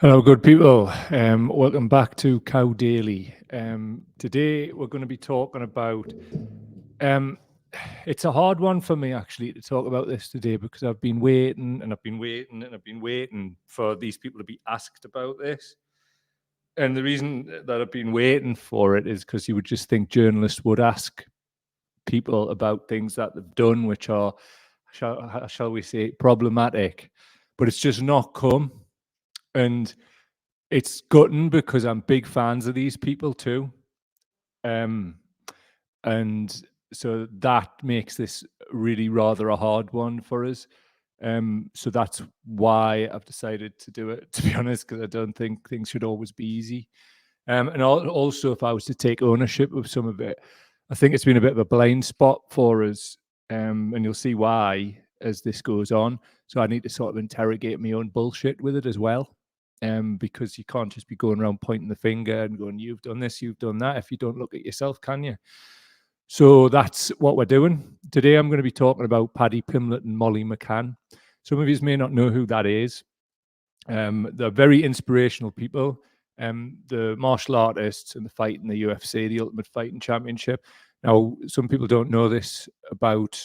Hello, good people. Welcome back to Cow Daily. Today we're going to be talking about. Um, it's a hard one for me actually to talk about this today because I've been waiting and I've been waiting and I've been waiting for these people to be asked about this. And the reason that I've been waiting for it is because you would just think journalists would ask people about things that they've done, which are, shall we say, problematic. But it's just not come. And it's gutting because I'm big fans of these people too. Um, and so that makes this really rather a hard one for us. So that's why I've decided to do it, to be honest, because I don't think things should always be easy. And also, if I was to take ownership of some of it, I think it's been a bit of a blind spot for us. And you'll see why as this goes on. So I need to sort of interrogate my own bullshit with it as well. Because you can't just be going around pointing the finger and going, you've done this, you've done that, if you don't look at yourself, can you? So that's what we're doing. Today I'm going to be talking about Paddy Pimblett and Molly McCann. Some of you may not know who that is. They're very inspirational people. The martial artists and the fight in the UFC, the Ultimate Fighting Championship. Now, some people don't know this about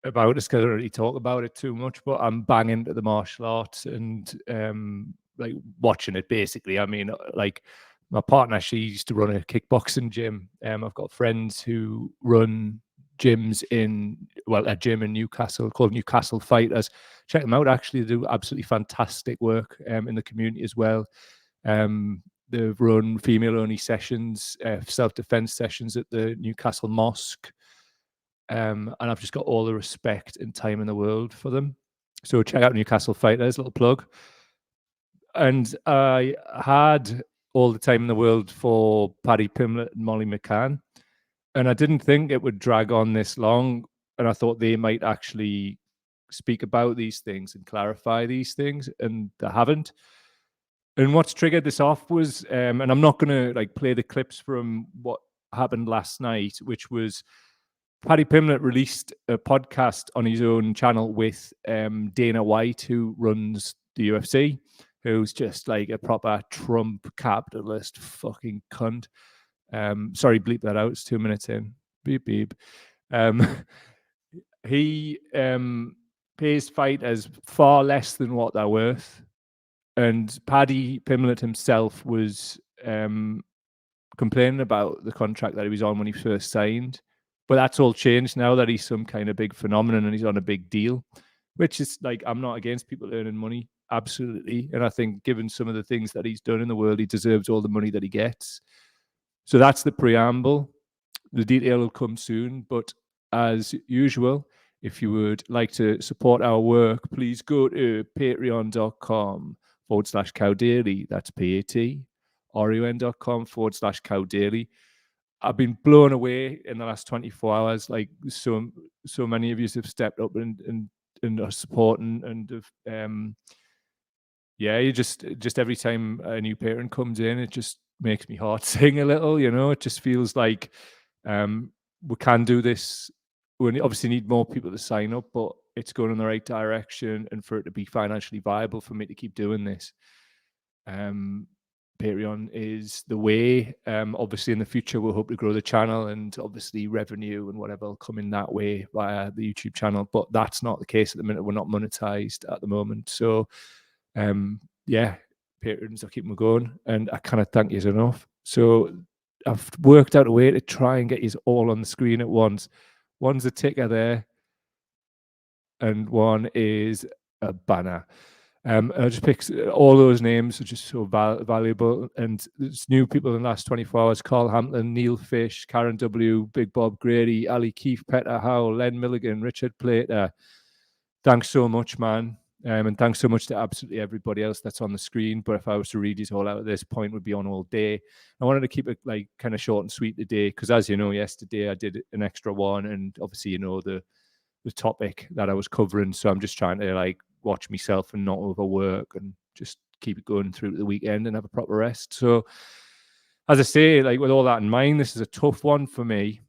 us because I don't really talk about it too much, but I'm bang into the martial arts and like watching it basically. I mean, like my partner, she used to run a kickboxing gym. I've got friends who run gyms a gym in Newcastle called Newcastle Fighters. Check them out. Actually, they do absolutely fantastic work in the community as well. They've run female-only sessions, self-defense sessions at the Newcastle Mosque. And I've just got all the respect and time in the world for them. So check out Newcastle Fighters, little plug. And I had all the time in the world for Paddy Pimblett and Molly McCann. And I didn't think it would drag on this long. And I thought they might actually speak about these things and clarify these things. And they haven't. And what's triggered this off was, and I'm not going to like play the clips from what happened last night, which was Paddy Pimblett released a podcast on his own channel with Dana White, who runs the UFC, who's just like a proper Trump capitalist fucking cunt. Sorry, bleep that out. It's 2 minutes in. Beep, beep. He pays fighters far less than what they're worth. And Paddy Pimblett himself was complaining about the contract that he was on when he first signed. But that's all changed now that he's some kind of big phenomenon and he's on a big deal, which is like, I'm not against people earning money. Absolutely. And I think given some of the things that he's done in the world, he deserves all the money that he gets. So that's the preamble. The detail will come soon. But as usual, if you would like to support our work, please go to patreon.com/cowdaily. That's patreon.com/cowdaily. I've been blown away in the last 24 hours. Like so many of you have stepped up and are supporting and yeah, you just every time a new parent comes in, it just makes me heart sing a little. It just feels like we can do this. We obviously need more people to sign up, but it's going in the right direction, and for it to be financially viable for me to keep doing this. Patreon is the way. Obviously, in the future, we'll hope to grow the channel, and obviously, revenue and whatever will come in that way via the YouTube channel. But that's not the case at the minute. We're not monetized at the moment. So, yeah, Patreons are keeping me going, and I cannot thank you enough. So, I've worked out a way to try and get you all on the screen at once. One's a ticker there, and one is a banner. I just picked all those names are just so valuable. And there's new people in the last 24 hours: Carl Hampton, Neil Fish, Karen W., Big Bob Grady, Ali Keefe, Petter Howell, Len Milligan, Richard Plater. Thanks so much, man. And thanks so much to absolutely everybody else that's on the screen. But if I was to read these all out at this point, we'd be on all day. I wanted to keep it like kind of short and sweet today, because as you know, yesterday I did an extra one, and obviously the topic that I was covering. So I'm just trying to like watch myself and not overwork and just keep it going through the weekend and have a proper rest. So as I say, like with all that in mind, this is a tough one for me.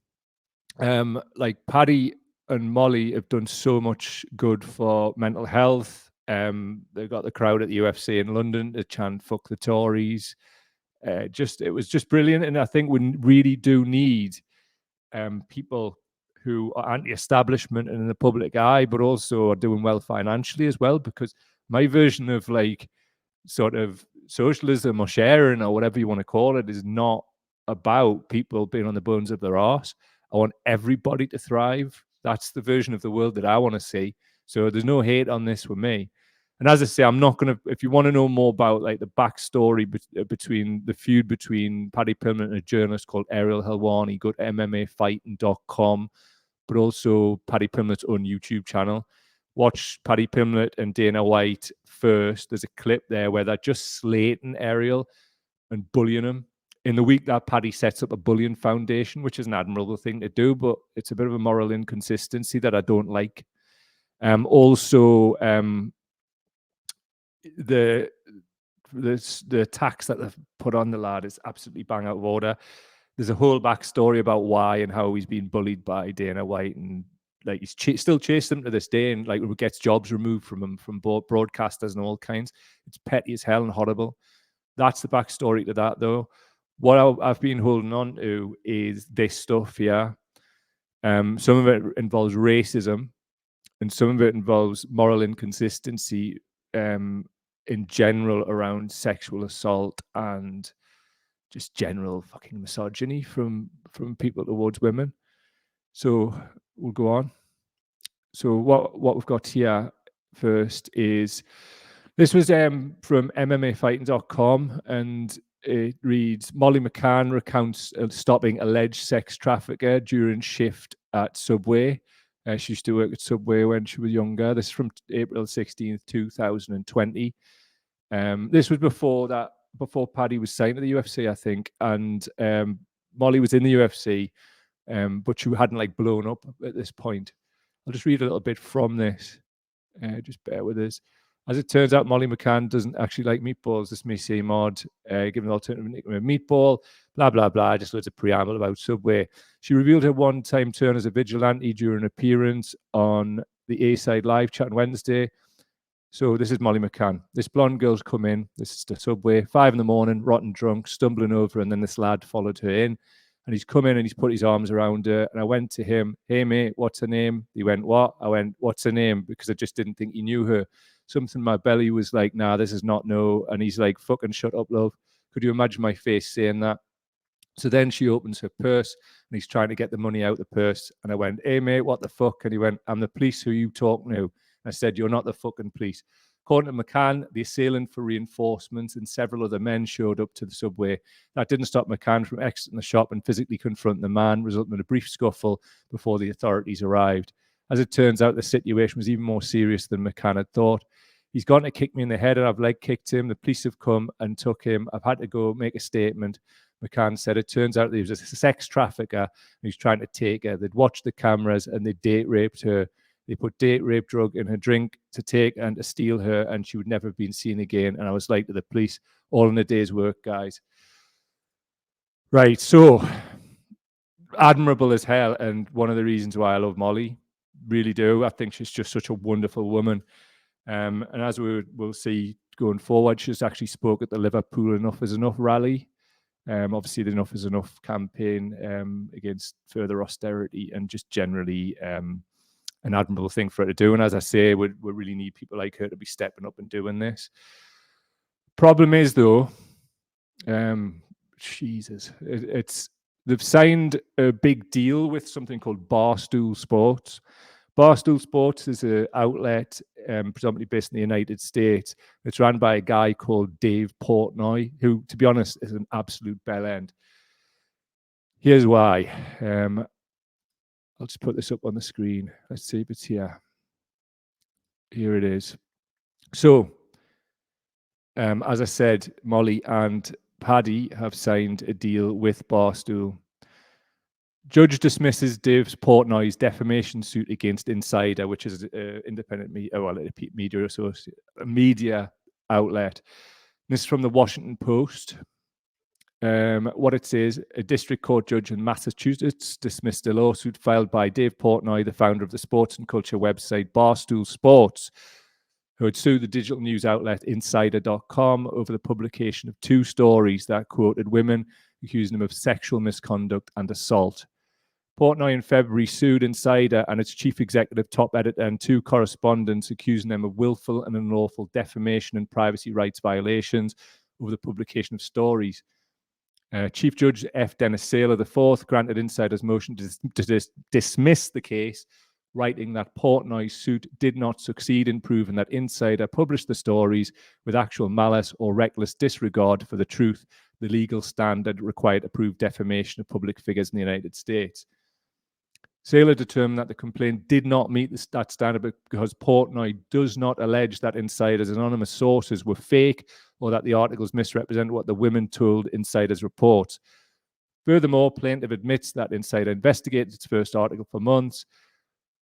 Like Paddy and Molly have done so much good for mental health They got the crowd at the UFC in London to chant "fuck the Tories." It was just brilliant, and I think we really do need people who are anti-establishment and in the public eye, but also are doing well financially as well. Because my version of like sort of socialism or sharing or whatever you want to call it is not about people being on the bones of their arse. I want everybody to thrive. That's the version of the world that I want to see. So there's no hate on this with me. And as I say, I'm not going to, if you want to know more about like the backstory between the feud between Paddy Pimblett and a journalist called Ariel Helwani, go to MMAfighting.com, but also Paddy Pimblett's own YouTube channel. Watch Paddy Pimblett and Dana White first. There's a clip there where they're just slating Ariel and bullying him. In the week that Paddy sets up a bullying foundation, which is an admirable thing to do, but it's a bit of a moral inconsistency that I don't like. The tax that they've put on the lad is absolutely bang out of order. There's a whole backstory about why and how he's been bullied by Dana White, and like he's still chasing him to this day, and like gets jobs removed from him from broadcasters and all kinds. It's petty as hell and horrible. That's the backstory to that, though. What I've been holding on to is this stuff here. Some of it involves racism, and some of it involves moral inconsistency in general around sexual assault and just general fucking misogyny from people towards women. So we'll go on. So what we've got here first is this was from MMAfighting.com, and it reads: Molly McCann recounts stopping alleged sex trafficker during shift at Subway. She used to work at Subway when she was younger. This is from April 16th, 2020. This was before Paddy was signed to the UFC, I think, and Molly was in the UFC, but she hadn't like blown up at this point. I'll just read a little bit from this. Just bear with us. As it turns out, Molly McCann doesn't actually like meatballs. This may seem odd, given the alternative nickname of meatball, blah, blah, blah. Just loads of preamble about Subway. She revealed her one-time turn as a vigilante during an appearance on the A-Side Live chat on Wednesday. So this is Molly McCann. This blonde girl's come in. This is the Subway, 5 a.m, rotten drunk, stumbling over, and then this lad followed her in. And he's come in and he's put his arms around her. And I went to him, "Hey, mate, what's her name?" He went, "What?" I went, "What's her name?" Because I just didn't think he knew her. Something in my belly was like, "Nah, this is not no." And he's like, "Fucking shut up, love." Could you imagine my face saying that? So then she opens her purse and he's trying to get the money out of the purse. And I went, "Hey, mate, what the fuck?" And he went, "I'm the police. Who you talking to?" And I said, "You're not the fucking police." According to McCann, the assailant for reinforcements and several other men showed up to the Subway. That didn't stop McCann from exiting the shop and physically confronting the man, resulting in a brief scuffle before the authorities arrived. As it turns out, the situation was even more serious than McCann had thought. He's gone to kick me in the head and I've leg kicked him. The police have come and took him. I've had to go make a statement. McCann said it turns out that he was a sex trafficker and he's trying to take her. They'd watched the cameras and they date raped her. They put date rape drug in her drink to take and to steal her, and she would never have been seen again. And I was like to the police, all in a day's work, guys. Right, so admirable as hell, and one of the reasons why I love Molly, really do. I think she's just such a wonderful woman. And as we'll see going forward, she's actually spoke at the Liverpool Enough is Enough rally. Obviously, the Enough is Enough campaign against further austerity and just generally an admirable thing for her to do. And as I say, we really need people like her to be stepping up and doing this. Problem is, though, Jesus, they've signed a big deal with something called Barstool Sports. Barstool Sports is an outlet predominantly based in the United States. It's run by a guy called Dave Portnoy, who, to be honest, is an absolute bellend. Here's why. I'll just put this up on the screen. Let's see if it's here. Here it is. So, as I said, Molly and Paddy have signed a deal with Barstool. Judge dismisses Dave Portnoy's defamation suit against Insider, which is an independent media outlet. This is from the Washington Post. What it says: a district court judge in Massachusetts dismissed a lawsuit filed by Dave Portnoy, the founder of the sports and culture website Barstool Sports, who had sued the digital news outlet Insider.com over the publication of 2 stories that quoted women, accusing them of sexual misconduct and assault. Portnoy in February sued Insider and its chief executive, top editor, and 2 correspondents, accusing them of willful and unlawful defamation and privacy rights violations over the publication of stories. Chief Judge F. Dennis Saylor IV granted Insider's motion to dismiss the case, writing that Portnoy's suit did not succeed in proving that Insider published the stories with actual malice or reckless disregard for the truth, the legal standard required to prove defamation of public figures in the United States. Saylor determined that the complaint did not meet that standard because Portnoy does not allege that Insider's anonymous sources were fake or that the articles misrepresent what the women told Insider's reports. Furthermore, plaintiff admits that Insider investigated its first article for months,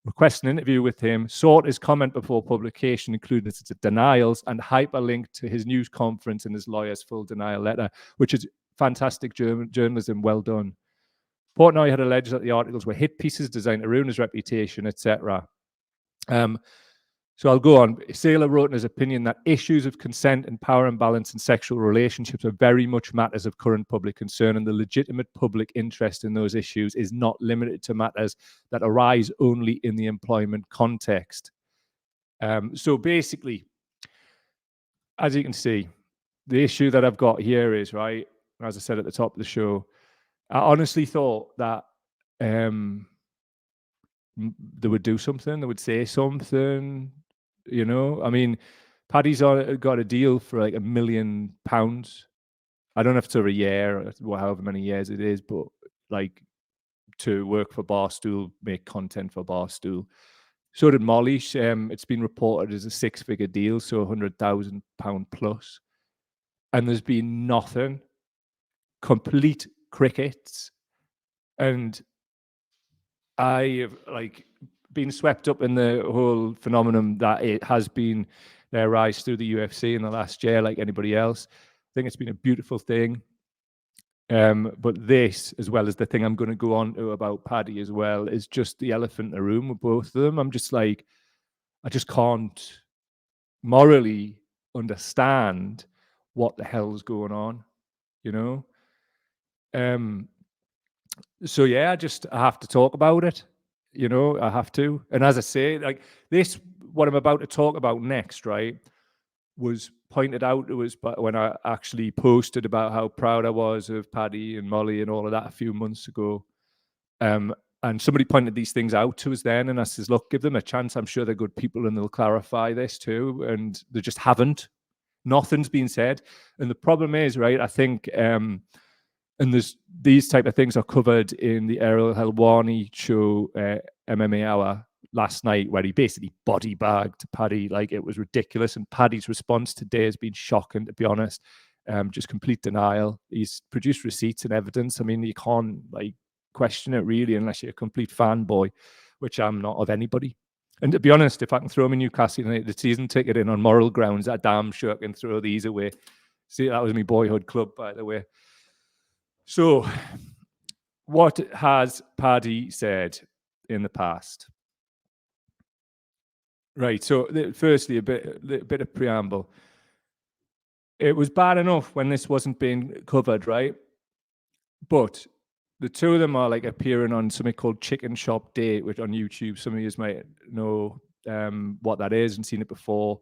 requested an interview with him, sought his comment before publication, including its denials, and hyperlinked to his news conference and his lawyer's full denial letter, which is fantastic journalism, well done. Portnoy had alleged that the articles were hit pieces designed to ruin his reputation, etc. So I'll go on. Saylor wrote in his opinion that issues of consent and power imbalance in sexual relationships are very much matters of current public concern, and the legitimate public interest in those issues is not limited to matters that arise only in the employment context. So basically, as you can see, the issue that I've got here is, right, as I said at the top of the show, I honestly thought that they would do something, they would say something, you know. I mean, Paddy's got a deal for like £1 million. I don't know if it's over a year or however many years it is, but like to work for Barstool, make content for Barstool. So did Molly. It's been reported as a 6-figure deal, so £100,000 plus. And there's been nothing, complete crickets. And I have like been swept up in the whole phenomenon that it has been their rise through the UFC in the last year, like anybody else. I think it's been a beautiful thing. But this, as well as the thing I'm going to go on to about Paddy as well, is just the elephant in the room with both of them. I'm just like, I just can't morally understand what the hell's going on, you know? So yeah, I have to talk about it, you know, I have to. And as I say, like this, what I'm about to talk about next, right, was pointed out to us when I actually posted about how proud I was of Paddy and Molly and all of that a few months ago. And somebody pointed these things out to us then, and I says, look, give them a chance. I'm sure they're good people and they'll clarify this too. And they just haven't. Nothing's been said. And the problem is, right, I think, and there's these type of things are covered in the Errol Helwani show, MMA Hour, last night, where he basically body bagged Paddy. Like, it was ridiculous. And Paddy's response today has been shocking, to be honest. Just complete denial. He's produced receipts and evidence. I mean, you can't like question it really unless you're a complete fanboy, which I'm not of anybody. And to be honest, if I can throw my Newcastle United season ticket in on moral grounds, I damn sure I can throw these away. See, that was my boyhood club, by the way. So, what has Paddy said in the past? Right. So, firstly, a bit of preamble. It was bad enough when this wasn't being covered, right? But the two of them are like appearing on something called Chicken Shop Date, which on YouTube, some of you might know what that is and seen it before.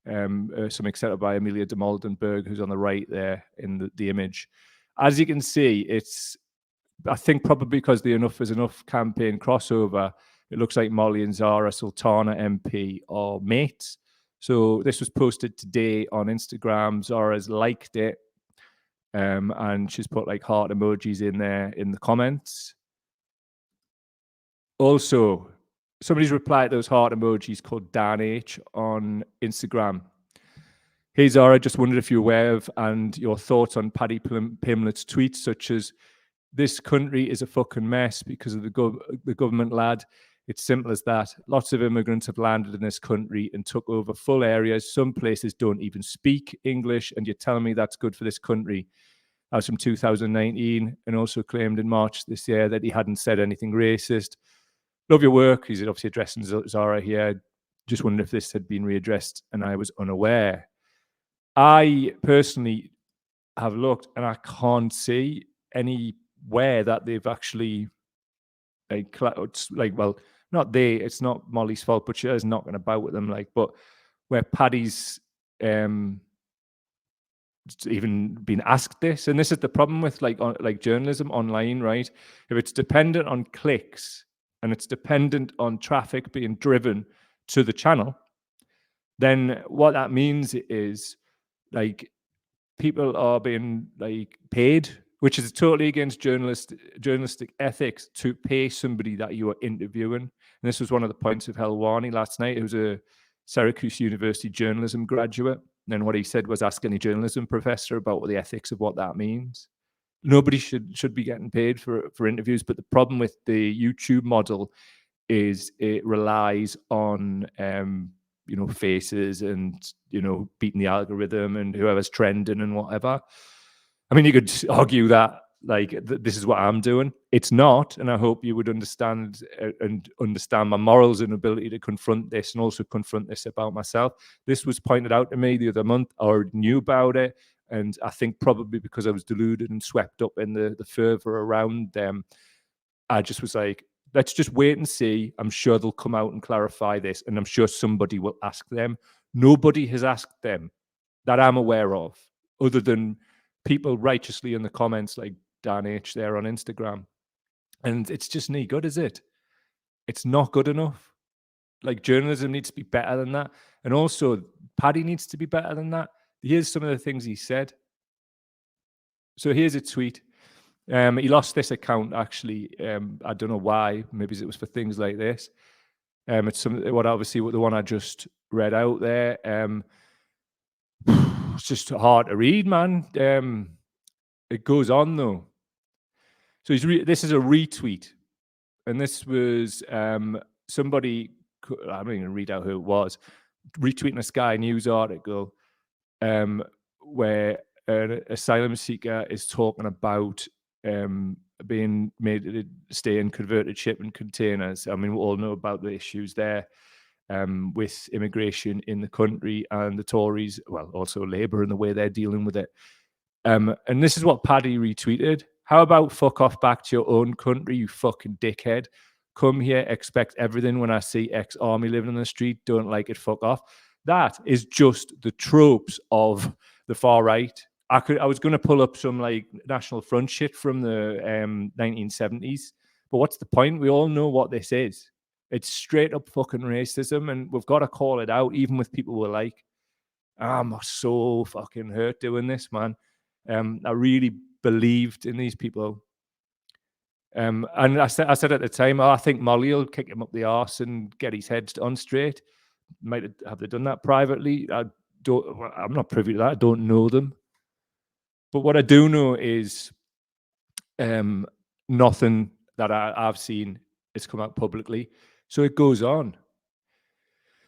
Something set up by Amelia de Moldenberg, who's on the right there in the image. As you can see, it's, I think probably because the Enough is Enough campaign crossover, it looks like Molly and Zara Sultana MP are mates. So this was posted today on Instagram. Zara's liked it. And she's put like heart emojis in there in the comments. Also, somebody's replied to those heart emojis called Dan H on Instagram. Hey Zara, just wondered if you're aware of and your thoughts on Paddy Pimlet's tweets, such as, this country is a fucking mess because of the government, lad. It's simple as that. Lots of immigrants have landed in this country and took over full areas. Some places don't even speak English, and you're telling me that's good for this country. That was from 2019, and also claimed in March this year that he hadn't said anything racist. Love your work. He's obviously addressing Zara here. Just wondered if this had been readdressed and I was unaware. I personally have looked and I can't see anywhere that they've actually well, not they, it's not Molly's fault, but she is knocking about with them, but where Paddy's even been asked this, and this is the problem with journalism online, right? If it's dependent on clicks and it's dependent on traffic being driven to the channel, then what that means is people are being paid, which is totally against journalistic ethics, to pay somebody that you are interviewing. And this was one of the points of Helwani last night. It was a Syracuse University journalism graduate. And what he said was, ask any journalism professor about what the ethics of what that means. Nobody should be getting paid for interviews. But the problem with the YouTube model is it relies on faces and beating the algorithm and whoever's trending and whatever. I mean, you could argue that this is what I'm doing. It's not, and I hope you would understand my morals and ability to confront this, and also confront this about myself. This was pointed out to me the other month. I already knew about it, and I think probably because I was deluded and swept up in the fervor around them, I just was like, let's just wait and see. I'm sure they'll come out and clarify this, and I'm sure somebody will ask them. Nobody has asked them that I'm aware of, other than people righteously in the comments like Dan H there on Instagram. And it's just not good, is it? It's not good enough. Journalism needs to be better than that. And also, Paddy needs to be better than that. Here's some of the things he said. So here's a tweet. He lost this account, actually. I don't know why. Maybe it was for things like this. It's the one I just read out there. It's just hard to read, man. It goes on, though. So this is a retweet. And this was somebody, I'm not even going to read out who it was, retweeting a Sky News article where an asylum seeker is talking about being made to stay in converted shipping containers. I mean, we all know about the issues there with immigration in the country, and the Tories, well, also Labour, and the way they're dealing with it. And this is what Paddy retweeted. How about fuck off back to your own country, you fucking dickhead. Come here, expect everything. When I see ex-army living on the street, don't like it, fuck off. That is just the tropes of the far right. I was going to pull up some National Front shit from the 1970s, but what's the point? We all know what this is. It's straight up fucking racism, and we've got to call it out, even with people we're like. I'm so fucking hurt doing this, man. I really believed in these people. And I said at the time, I think Molly will kick him up the arse and get his head on straight. Might have they done that privately? I'm not privy to that. I don't know them. But what I do know is nothing that I've seen has come out publicly. So it goes on.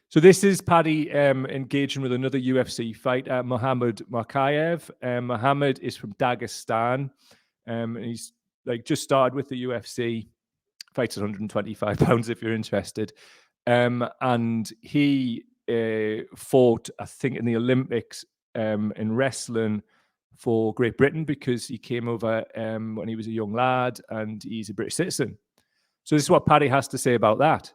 So this is Paddy engaging with another UFC fighter, Muhammad Makayev. Muhammad is from Dagestan. And he's just started with the UFC. Fights at 125 pounds if you're interested. And he fought, I think, in the Olympics in wrestling for Great Britain, because he came over when he was a young lad, and he's a British citizen. So this is what Paddy has to say about that.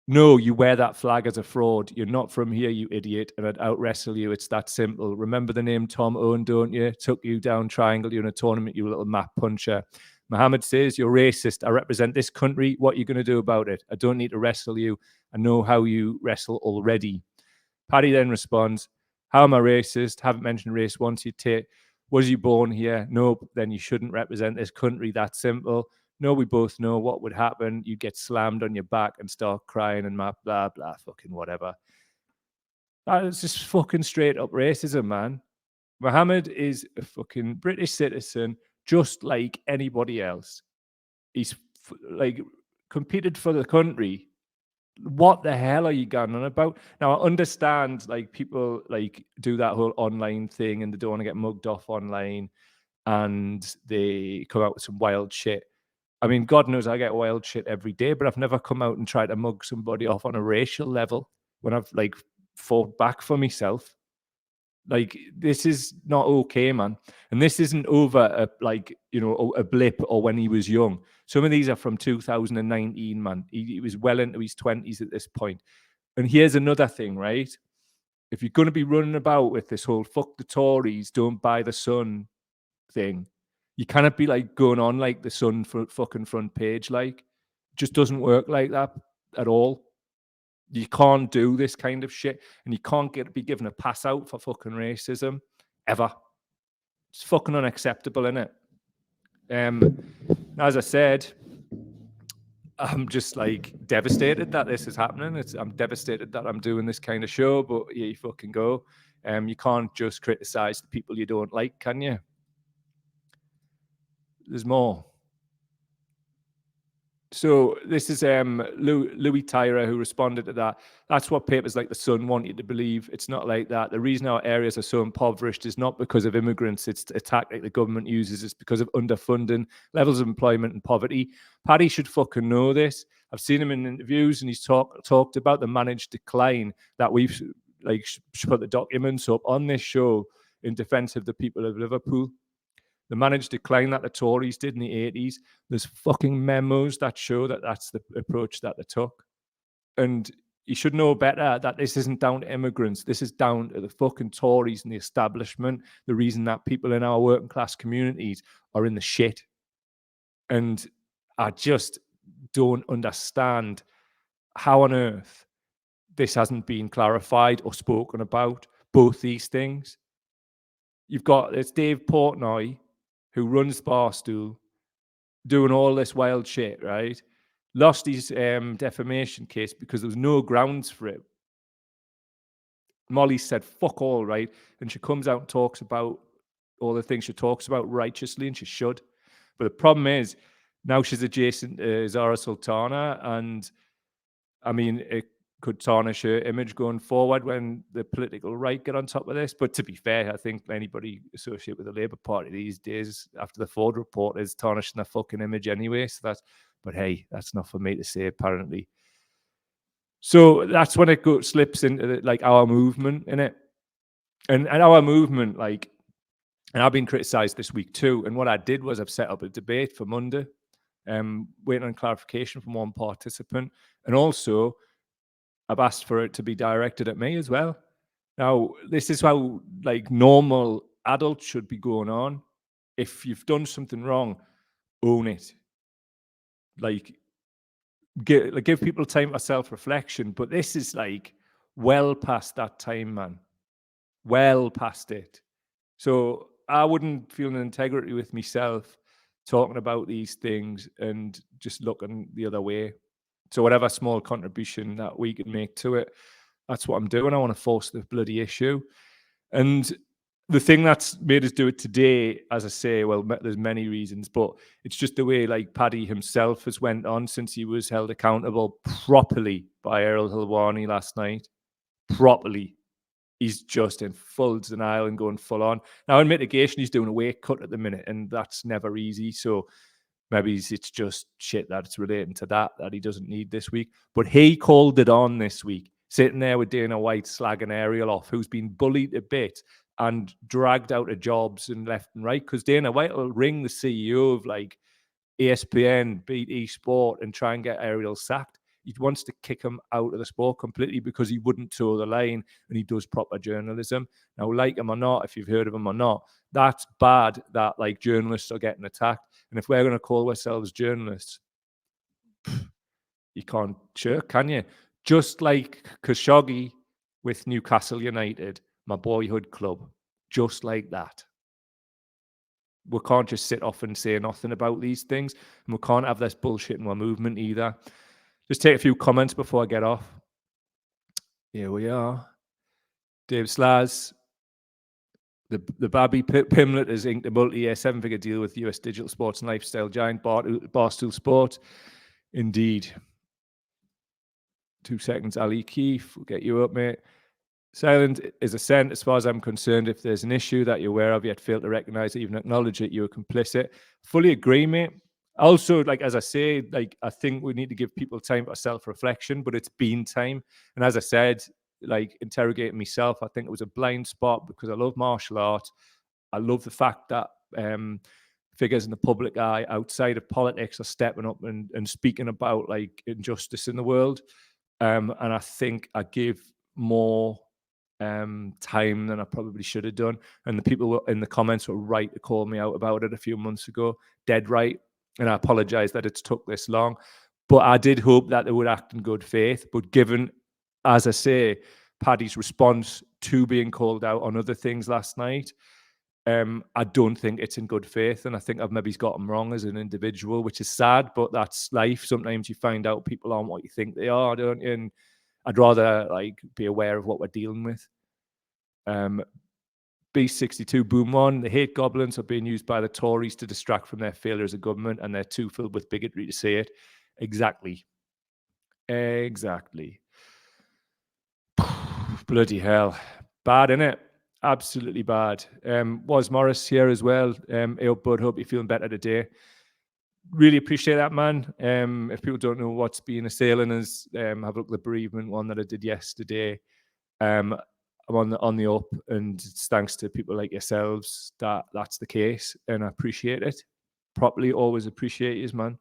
No, you wear that flag as a fraud. You're not from here, you idiot, and I'd out-wrestle you. It's that simple. Remember the name Tom Owen, don't you? Took you down triangle, you're in a tournament, you little map puncher. Muhammad says, you're racist. I represent this country. What are you going to do about it? I don't need to wrestle you. I know how you wrestle already. Paddy then responds, how am I racist? Haven't mentioned race once. Was you born here? Nope. Then you shouldn't represent this country. That simple. No, we both know what would happen. You get slammed on your back and start crying and blah, blah, fucking whatever. That is just fucking straight up racism, man. Muhammad is a fucking British citizen, just like anybody else. He's competed for the country. What the hell are you going on about? Now, I understand people do that whole online thing, and they don't want to get mugged off online, and they come out with some wild shit. I mean, God knows I get wild shit every day, but I've never come out and tried to mug somebody off on a racial level when I've like fought back for myself. Like, this is not okay, man. And this isn't over a blip or when he was young. Some of these are from 2019, man. He was well into his 20s at this point. And here's another thing, right? If you're going to be running about with this whole fuck the Tories, don't buy the Sun thing, you cannot be like going on like the Sun fucking front page. Like, it just doesn't work like that at all. You can't do this kind of shit, and you can't be given a pass out for fucking racism ever. It's fucking unacceptable, isn't it? As I said, I'm just like devastated that this is happening. I'm devastated that I'm doing this kind of show, but yeah, you fucking go. You can't just criticize the people you don't like, can you? There's more. So this is Louis Tyra who responded to that. That's what papers like The Sun want you to believe. It's not like that. The reason our areas are so impoverished is not because of immigrants. It's a tactic the government uses. It's because of underfunding, levels of employment and poverty. Paddy should fucking know this. I've seen him in interviews and he's talked about the managed decline that we've like put the documents up on this show in defense of the people of Liverpool. The managed decline that the Tories did in the 80s. There's fucking memos that show that that's the approach that they took. And you should know better that this isn't down to immigrants. This is down to the fucking Tories and the establishment. The reason that people in our working class communities are in the shit. And I just don't understand how on earth this hasn't been clarified or spoken about, both these things. You've got it's Dave Portnoy, who runs Barstool, doing all this wild shit, right? Lost his defamation case because there was no grounds for it. Molly said, fuck all, right? And she comes out and talks about all the things she talks about righteously, and she should. But the problem is, now she's adjacent to Zara Sultana, and I mean, it could tarnish her image going forward when the political right get on top of this. But to be fair, I think anybody associated with the Labour Party these days, after the Ford report, is tarnishing their fucking image anyway. So but hey, that's not for me to say, apparently. So that's when it slips into like our movement, innit? And our movement, like, and I've been criticised this week too. And what I did was I've set up a debate for Monday, waiting on clarification from one participant, and also I've asked for it to be directed at me as well. Now, this is how like normal adults should be going on. If you've done something wrong, own it. Like, give people time for self-reflection. But this is like well past that time, man. Well past it. So I wouldn't feel an integrity with myself talking about these things and just looking the other way. So whatever small contribution that we can make to it, that's what I'm doing. I want to force the bloody issue. And the thing that's made us do it today, as I say, well, there's many reasons, but it's just the way like Paddy himself has went on since he was held accountable properly by Errol Hilwani last night. Properly. He's just in full denial and going full on. Now, in mitigation, he's doing a weight cut at the minute, and that's never easy. So maybe it's just shit that's relating to that he doesn't need this week. But he called it on this week, sitting there with Dana White slagging Ariel off, who's been bullied a bit and dragged out of jobs and left and right. Because Dana White will ring the CEO of like ESPN, BT Sport, and try and get Ariel sacked. He wants to kick him out of the sport completely because he wouldn't toe the line and he does proper journalism. Now, like him or not, if you've heard of him or not, that's bad that like journalists are getting attacked. And if we're going to call ourselves journalists, you can't shirk, can you? Just like Khashoggi with Newcastle United, my boyhood club, just like that. We can't just sit off and say nothing about these things, and we can't have this bullshit in our movement either. Just take a few comments before I get off. Here we are. Dave Slaz. The Babby Pimlet has inked a multi-year 7-figure deal with US digital sports and lifestyle giant Barstool Sport. Indeed. 2 seconds, Ali Keefe. We'll get you up, mate. Silent is assent as far as I'm concerned. If there's an issue that you're aware of, yet fail to recognise it, even acknowledge it, you're complicit. Fully agree, mate. Also, like, as I say, like, I think we need to give people time for self-reflection, but it's been time. And as I said, like, interrogating myself, I think it was a blind spot because I love martial arts. I love the fact that figures in the public eye outside of politics are stepping up and speaking about like injustice in the world. And I think I gave more time than I probably should have done. And the people in the comments were right to call me out about it a few months ago, dead right. And I apologize that it's took this long. But I did hope that they would act in good faith. But given, as I say, Paddy's response to being called out on other things last night, I don't think it's in good faith, and I think I've maybe got him wrong as an individual, which is sad, but that's life. Sometimes you find out people aren't what you think they are, don't you? And I'd rather like be aware of what we're dealing with. B62 Boom One, the hate goblins are being used by the Tories to distract from their failure as a government, and they're too filled with bigotry to say it. Exactly. Bloody hell. Bad, innit? Absolutely bad. Was Morris here as well? Hey, bud, hope you're feeling better today. Really appreciate that, man. If people don't know what's been assailing us, have a look at the bereavement one that I did yesterday. I'm on the up, and it's thanks to people like yourselves that that's the case, and I appreciate it. Properly, always appreciate you, man.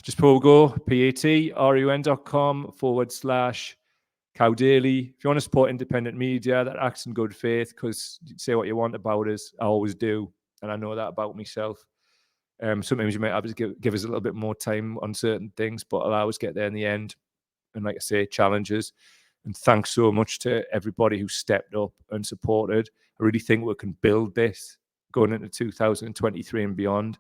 Just before we go, patreon.com/Cow Daily. If you want to support independent media that acts in good faith, because say what you want about us, I always do, and I know that about myself. Sometimes you might have to give us a little bit more time on certain things, but I'll always get there in the end. And like I say, challenges. And thanks so much to everybody who stepped up and supported. I really think we can build this going into 2023 and beyond.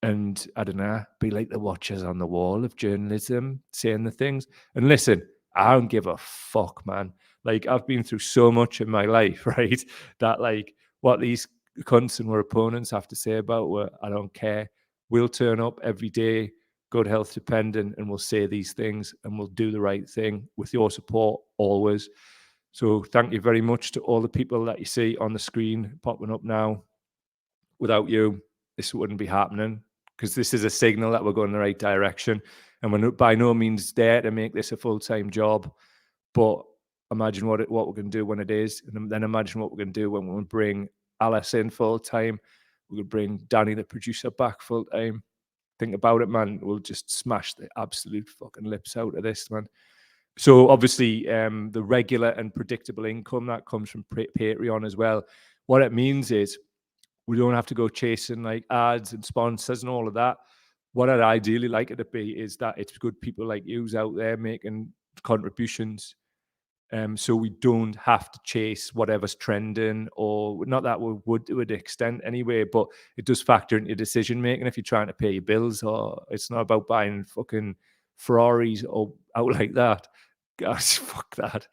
And I don't know, be like the watchers on the wall of journalism, saying the things. And listen, I don't give a fuck, man. Like, I've been through so much in my life, right? That like what these cunts and our opponents have to say about, I don't care. We'll turn up every day, good health dependent, and we'll say these things and we'll do the right thing with your support always. So thank you very much to all the people that you see on the screen popping up now. Without you, this wouldn't be happening, because this is a signal that we're going in the right direction. And we're by no means there to make this a full-time job. But imagine what we're going to do when it is. And then imagine what we're going to do when we bring Alice in full-time. We're going to bring Danny, the producer, back full-time. Think about it, man. We'll just smash the absolute fucking lips out of this, man. So obviously, the regular and predictable income that comes from Patreon as well. What it means is we don't have to go chasing like ads and sponsors and all of that. What I'd ideally like it to be is that it's good people like yous out there making contributions. So we don't have to chase whatever's trending, or not that we would to an extent anyway, but it does factor into decision making if you're trying to pay your bills. Or it's not about buying fucking Ferraris or out like that. Gosh, fuck that.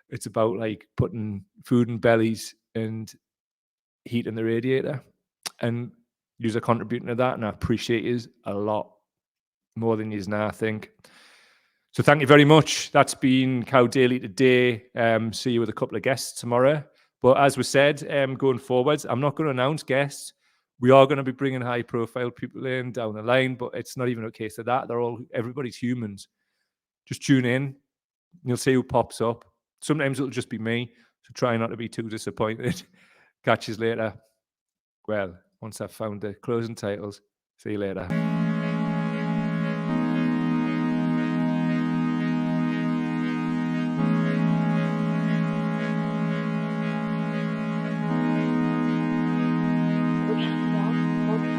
It's about like putting food in bellies and heating the radiator, and you're contributing to that, and I appreciate you a lot more than you now, I think. So thank you very much. That's been Cow Daily today. See you with a couple of guests tomorrow. But as we said, going forwards, I'm not going to announce guests. We are going to be bringing high-profile people in down the line, but it's not even a case of that. Everybody's humans. Just tune in. And you'll see who pops up. Sometimes it'll just be me, so try not to be too disappointed. Catch you later. Well, once I've found the closing titles. See you later.